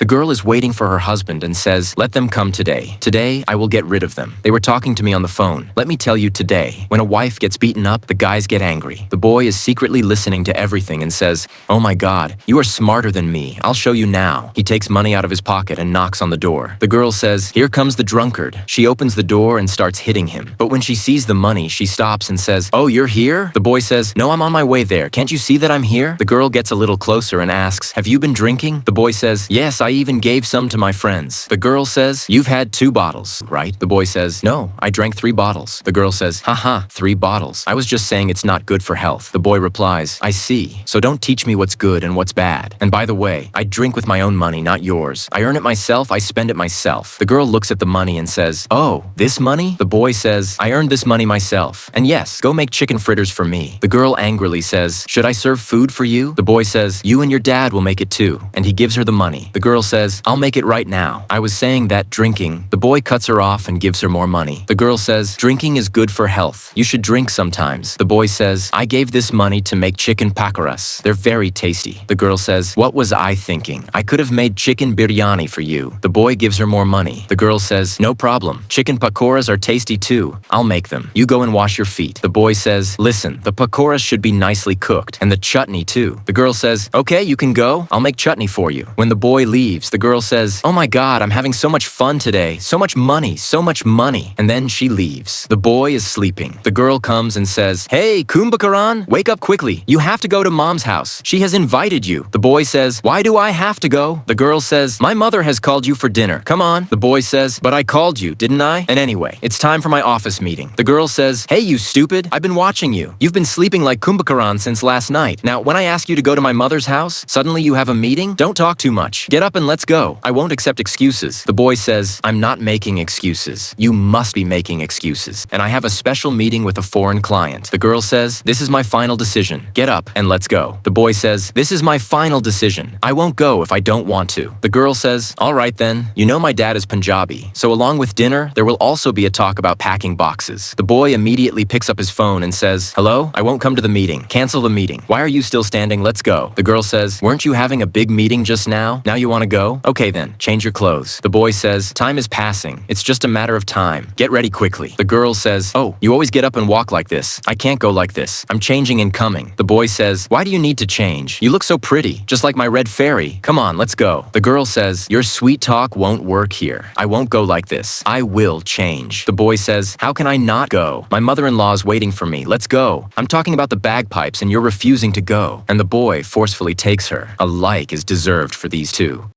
The girl is waiting for her husband and says, let them come today. Today, I will get rid of them. They were talking to me on the phone. Let me tell you today, when a wife gets beaten up, the guys get angry. The boy is secretly listening to everything and says, oh my God, you are smarter than me. I'll show you now. He takes money out of his pocket and knocks on the door. The girl says, here comes the drunkard. She opens the door and starts hitting him. But when she sees the money, she stops and says, oh, you're here? The boy says, no, I'm on my way there. Can't you see that I'm here? The girl gets a little closer and asks, have you been drinking? The boy says, yes, I even gave some to my friends. The girl says, you've had 2 bottles, right? The boy says, no, I drank 3 bottles. The girl says, haha, 3 bottles. I was just saying it's not good for health. The boy replies, I see. So don't teach me what's good and what's bad. And by the way, I drink with my own money, not yours. I earn it myself, I spend it myself. The girl looks at the money and says, oh, this money? The boy says, I earned this money myself. And yes, go make chicken fritters for me. The girl angrily says, should I serve food for you? The boy says, you and your dad will make it too. And he gives her the money. The girl says, I'll make it right now. I was saying that drinking. The boy cuts her off and gives her more money. The girl says, drinking is good for health. You should drink sometimes. The boy says, I gave this money to make chicken pakoras. They're very tasty. The girl says, what was I thinking? I could have made chicken biryani for you. The boy gives her more money. The girl says, no problem. Chicken pakoras are tasty too. I'll make them. You go and wash your feet. The boy says, listen, the pakoras should be nicely cooked. And the chutney too. The girl says, okay, you can go. I'll make chutney for you. When the boy leaves, the girl says, oh my God, I'm having so much fun today. So much money, so much money. And then she leaves. The boy is sleeping. The girl comes and says, hey, Kumbhakaran, wake up quickly. You have to go to mom's house. She has invited you. The boy says, why do I have to go? The girl says, my mother has called you for dinner. Come on. The boy says, but I called you, didn't I? And anyway, it's time for my office meeting. The girl says, hey, you stupid. I've been watching you. You've been sleeping like Kumbhakaran since last night. Now, when I ask you to go to my mother's house, suddenly you have a meeting? Don't talk too much. Get up and let's go. I won't accept excuses. The boy says, I'm not making excuses. You must be making excuses. And I have a special meeting with a foreign client. The girl says, this is my final decision. Get up and let's go. The boy says, this is my final decision. I won't go if I don't want to. The girl says, all right then. You know my dad is Punjabi. So along with dinner, there will also be a talk about packing boxes. The boy immediately picks up his phone and says, hello? I won't come to the meeting. Cancel the meeting. Why are you still standing? Let's go. The girl says, weren't you having a big meeting just now? Now you want to go? Okay then, change your clothes. The boy says, time is passing. It's just a matter of time. Get ready quickly. The girl says, oh, you always get up and walk like this. I can't go like this. I'm changing and coming. The boy says, why do you need to change? You look so pretty, just like my red fairy. Come on, let's go. The girl says, your sweet talk won't work here. I won't go like this. I will change. The boy says, how can I not go? My mother-in-law is waiting for me. Let's go. I'm talking about the bagpipes and you're refusing to go. And the boy forcefully takes her. A like is deserved for these two.